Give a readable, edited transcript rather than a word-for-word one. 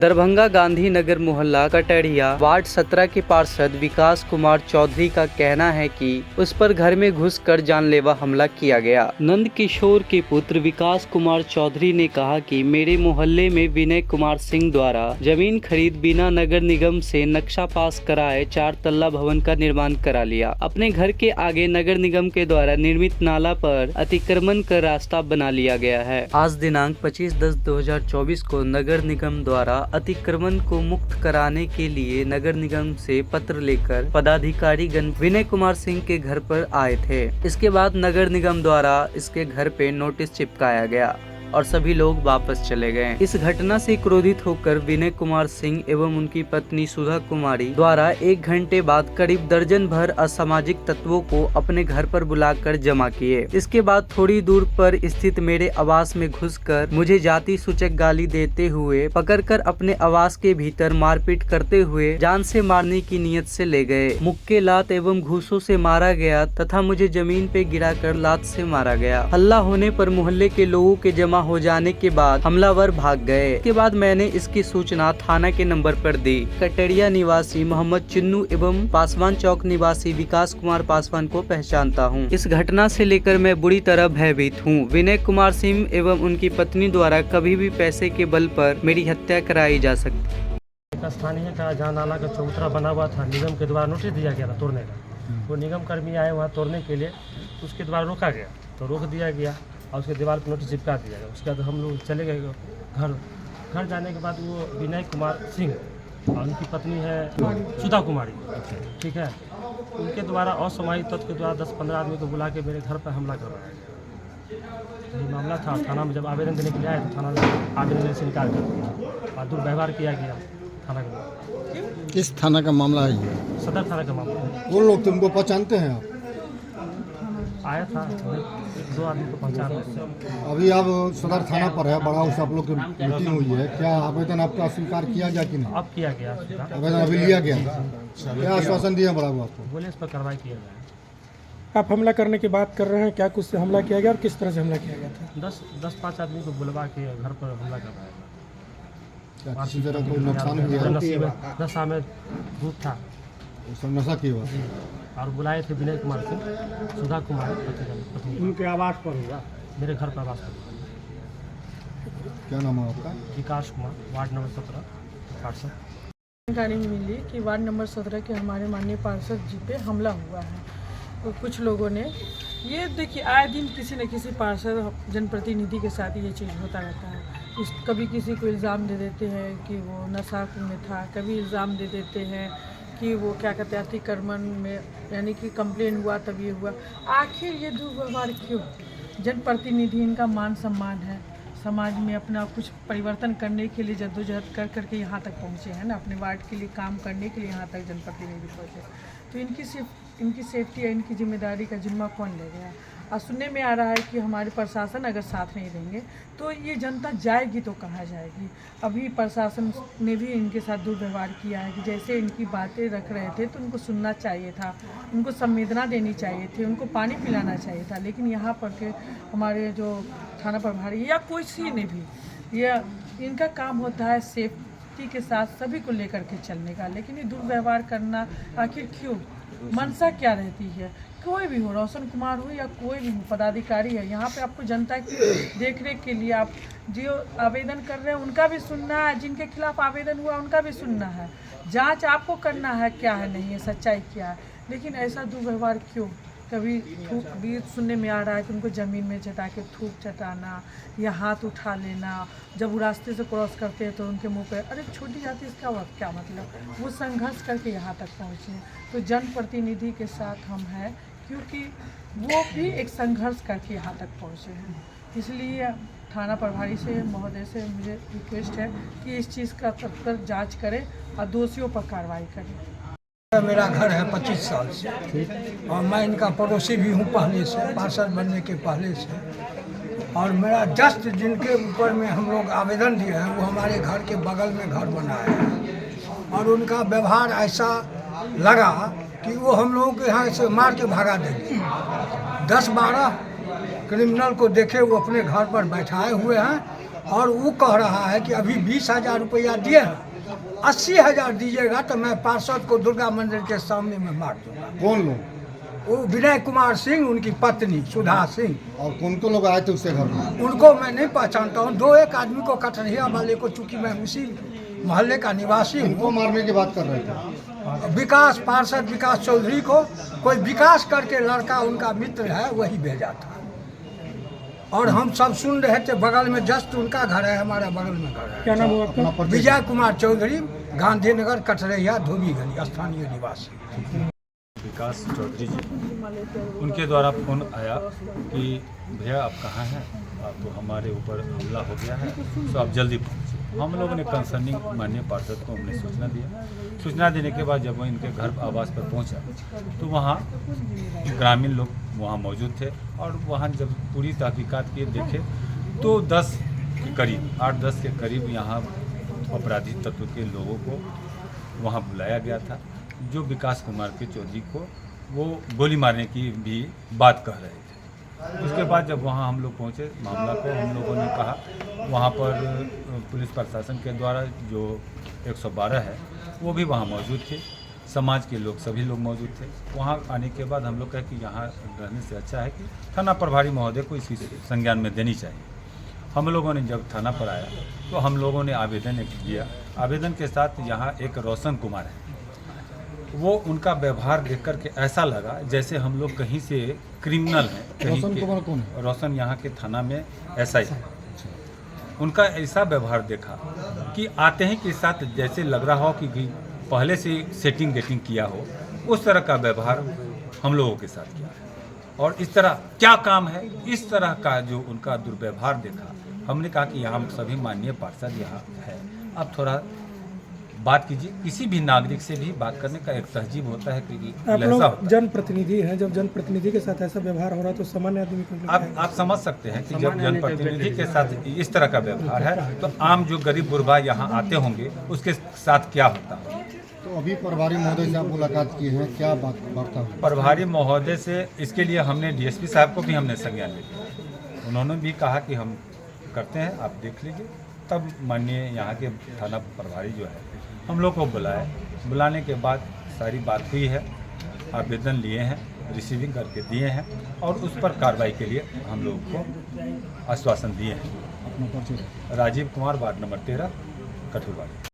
दरभंगा गांधीनगर मोहल्ला कटड़िया वार्ड 17 के पार्षद विकास कुमार चौधरी का कहना है कि उस पर घर में घुसकर जानलेवा हमला किया गया। नंद किशोर के पुत्र विकास कुमार चौधरी ने कहा कि मेरे मोहल्ले में विनय कुमार सिंह द्वारा जमीन खरीद बिना नगर निगम से नक्शा पास कराए 4 तल्ला भवन का निर्माण करा लिया। अपने घर के आगे नगर निगम के द्वारा निर्मित नाला पर अतिक्रमण कर रास्ता बना लिया गया है। आज दिनांक 25/10/2024 को नगर निगम द्वारा अतिक्रमण को मुक्त कराने के लिए नगर निगम से पत्र लेकर पदाधिकारी गण विनय कुमार सिंह के घर पर आए थे। इसके बाद नगर निगम द्वारा इसके घर पे नोटिस चिपकाया गया और सभी लोग वापस चले गए। इस घटना से क्रोधित होकर विनय कुमार सिंह एवं उनकी पत्नी सुधा कुमारी द्वारा 1 घंटे बाद करीब दर्जन भर असामाजिक तत्वों को अपने घर पर बुलाकर जमा किए। इसके बाद थोड़ी दूर पर स्थित मेरे आवास में घुसकर मुझे जाति सूचक गाली देते हुए पकड़कर अपने आवास के भीतर मारपीट करते हुए जान से मारने की नीयत से ले गए। मुक्के, लात एवं घूसों से मारा गया तथा मुझे जमीन पे गिराकर लात से मारा गया। हल्ला होने पर मोहल्ले के लोगों के जमा हो जाने के बाद हमलावर भाग गए। इसके बाद मैंने इसकी सूचना थाना के नंबर पर दी। कटड़िया निवासी मोहम्मद चिन्नू एवं पासवान चौक निवासी विकास कुमार पासवान को पहचानता हूं। इस घटना से लेकर मैं बुरी तरह भयभीत हूं। विनय कुमार सिंह एवं उनकी पत्नी द्वारा कभी भी पैसे के बल पर मेरी हत्या कराई जा सकती। स्थानीय का जहाँ नाला का चबूतरा बना हुआ था, निगम के द्वारा नोटिस दिया गया था तोड़ने का। वो निगम कर्मी आए वहाँ तोड़ने के लिए, उसके द्वारा रोका गया, तो रोक दिया गया और उसके दीवार पर नोटिस चिपका दिया गया। उसके बाद हम लोग चले गए घर जाने के बाद वो विनय कुमार सिंह और उनकी पत्नी है सुधा कुमारी, ठीक है, उनके द्वारा असामाजिक तत्व के द्वारा 10-15 आदमी को बुला के मेरे घर पर हमला करवाया गया। ये मामला था। थाना में जब आवेदन देने के लिए आए तो थाना ने आवेदन देने से इनकार कर दिया और दुर्व्यवहार किया गया थाना के। किस थाना का मामला है ये? सदर थाना का मामला है। वो लोग तुमको पहचानते हैं आप? आया था, 1-2 आदमी को पहचान रहे। अभी आप सदर थाना पर है, बड़ा उस आप लोग की मीटिंग हुई है, क्या आवेदन आपका स्वीकार किया गया कि नहीं? अब किया गया आवेदन अभी लिया गया, क्या आश्वासन दिया बड़ा हुआ आपको? बोले इस पर कार्रवाई किया जाए। आप हमला करने की बात कर रहे हैं, क्या कुछ से हमला किया गया और किस तरह से हमला किया गया था? 10-5 आदमी को बुलवा के घर पर हमला करवाया गया। क्या किसी तरह कोई नुकसान हुआ? नशा में धूप था, सब नशा किया हुआ और बुलाए थे विनय कुमार सिंह, सुधा कुमार, उनके आवास पर हुआ? मेरे घर पर आवास पर। क्या नाम है आपका? विकास कुमार, वार्ड नंबर 17 पार्षद। जानकारी मिली कि वार्ड नंबर 17 के हमारे माननीय पार्षद जी पे हमला हुआ है। तो कुछ लोगों ने, ये देखिए आए दिन किसी न किसी पार्षद जनप्रतिनिधि के साथ ये चीज़ होता रहता है। कभी किसी को इल्ज़ाम दे देते हैं कि वो नशा में था, कभी इल्ज़ाम दे देते हैं कि वो क्या कहते हैं अतिक्रमण में, यानी कि कंप्लेन हुआ तब ये हुआ। आखिर ये दुर्व्यवहार क्यों? जनप्रतिनिधि, इनका मान सम्मान है, समाज में अपना कुछ परिवर्तन करने के लिए जद्दोजहद कर करके यहाँ तक पहुँचे हैं ना, अपने वार्ड के लिए काम करने के लिए यहाँ तक जनप्रतिनिधि पहुँचे। तो इनकी सेफ्टी या इनकी जिम्मेदारी का जिम्मा कौन ले गया? और सुनने में आ रहा है कि हमारे प्रशासन अगर साथ नहीं देंगे तो ये जनता जाएगी तो कहाँ जाएगी। अभी प्रशासन ने भी इनके साथ दुर्व्यवहार किया है कि जैसे इनकी बातें रख रहे थे तो उनको सुनना चाहिए था, उनको संवेदना देनी चाहिए थी, उनको पानी पिलाना चाहिए था। लेकिन यहाँ पर के हमारे जो थाना प्रभारी या कोई सी ने भी, यह इनका काम होता है सेफ्टी के साथ सभी को लेकर के चलने का, लेकिन ये दुर्व्यवहार करना आखिर क्यों? मनसा क्या रहती है? कोई भी हो, रोशन कुमार हो या कोई भी पदाधिकारी है, यहाँ पे आपको जनता की देखरेख के लिए आप जो आवेदन कर रहे हैं उनका भी सुनना है, जिनके खिलाफ आवेदन हुआ उनका भी सुनना है, जांच आपको करना है क्या है नहीं है, सच्चाई क्या है। लेकिन ऐसा दुर्व्यवहार क्यों? कभी थूक भी सुनने में आ रहा है कि उनको ज़मीन में चटा के थूक चटाना या हाथ उठा लेना, जब वो रास्ते से क्रॉस करते हैं तो उनके मुंह पे, अरे छोटी जाति इसका क्या मतलब? वो संघर्ष करके यहाँ तक पहुँचे हैं। तो जनप्रतिनिधि के साथ हम हैं क्योंकि वो भी एक संघर्ष करके यहाँ तक पहुँचे हैं। इसलिए थाना प्रभारी से, महोदय से मुझे रिक्वेस्ट है कि इस चीज़ का तत्पर जांच करें और दोषियों पर कार्रवाई करें। मेरा घर है 25 साल से और मैं इनका पड़ोसी भी हूँ पहले से, पार्षद बनने के पहले से। और मेरा जस्ट जिनके ऊपर में हम लोग आवेदन दिए हैं वो हमारे घर के बगल में घर बनाया है और उनका व्यवहार ऐसा लगा कि वो हम लोगों के यहाँ से मार के भगा देंगे। 10-12 क्रिमिनल को देखे वो अपने घर पर बैठाए हुए हैं और वो कह रहा है कि अभी 20,000 रुपया दिए हैं, 80,000 दीजिएगा तो मैं पार्षद को दुर्गा मंदिर के सामने में मार दूंगा। कौन लोग? वो विनय कुमार सिंह, उनकी पत्नी सुधा सिंह, और कौन कौन लोग आए थे उसके घर में? उनको मैं नहीं पहचानता हूँ। 2-1 आदमी को, कटरिया वाले को, चूंकि मैं उसी मोहल्ले का निवासी हूँ। उनको मारने की बात कर रहे थे। विकास, पार्षद विकास चौधरी को कोई विकास करके लड़का उनका मित्र है वही भेजा था। और हम सब सुन रहे थे, बगल में जस्ट उनका घर है, हमारा बगल में घर है। क्या नाम हुआ आपका? अपना परिचय। विजय कुमार चौधरी, गांधीनगर, कटरैया, धोबी गली, स्थानीय निवासी। विकास चौधरी जी, उनके द्वारा फ़ोन आया कि भैया आप कहाँ हैं, तो हमारे ऊपर हमला हो गया है, तो आप जल्दी पहुँचिए। हम लोगों ने कंसर्निंग माननीय पार्षद को हमने सूचना दिया। सूचना देने के बाद जब वो इनके घर आवास पर पहुंचा तो वहाँ ग्रामीण लोग वहाँ मौजूद थे, और वहाँ जब पूरी तहकीकात किए देखे तो 10 के करीब, 8-10 के करीब यहाँ अपराधी तत्व के लोगों को वहाँ बुलाया गया था, जो विकास कुमार के चौधरी को वो गोली मारने की भी बात कह रहे थे। उसके बाद जब वहाँ हम लोग पहुँचे, मामला को हम लोगों ने कहा, वहाँ पर पुलिस प्रशासन के द्वारा जो 112 है वो भी वहाँ मौजूद थे, समाज के लोग सभी लोग मौजूद थे। वहाँ आने के बाद हम लोग कहे कि यहाँ रहने से अच्छा है कि थाना प्रभारी महोदय को इसकी संज्ञान में देनी चाहिए। हम लोगों ने जब थाना पर आया तो हम लोगों ने आवेदन दिया। आवेदन के साथ यहाँ एक रोशन कुमार है, वो उनका व्यवहार देख कर के ऐसा लगा जैसे हम लोग कहीं से क्रिमिनल हैं। रोशन कुमार कौन है? रोशन यहाँ के थाना में एसआई है। उनका ऐसा व्यवहार देखा कि आते ही के साथ जैसे लग रहा हो कि पहले से सेटिंग गेटिंग किया हो, उस तरह का व्यवहार हम लोगों के साथ किया है। और इस तरह क्या काम है, इस तरह का जो उनका दुर्व्यवहार देखा, हमने कहा कि हम सभी माननीय पार्षद यहाँ है, आप थोड़ा बात कीजिए। किसी भी नागरिक से भी बात करने का एक तहजीब होता है कि आप लहजा लोग होता है। जनप्रतिनिधि हैं, जब जनप्रतिनिधि के साथ ऐसा व्यवहार हो रहा है तो सामान्य आदमी को आप समझ सकते हैं कि जब जनप्रतिनिधि के साथ इस तरह का व्यवहार है तो आम जो गरीब गुरबा यहाँ आते होंगे उसके साथ क्या होता है। तो अभी प्रभारी महोदय से आप मुलाकात की है, क्या बात वार्ता हुई? प्रभारी महोदय से इसके लिए हमने डीएसपी साहब को भी हमने संज्ञान लिया। उन्होंने भी कहा कि हम करते हैं, आप देख लीजिए। तब माननीय यहाँ के थाना प्रभारी जो है हम लोग को बुलाए। बुलाने के बाद सारी बात हुई है, आवेदन लिए हैं, रिसीविंग करके दिए हैं, और उस पर कार्रवाई के लिए हम लोग को आश्वासन दिए हैं। अपना परिचय। Rajiv Kumar, ward number 13, कठुरवाड़ी।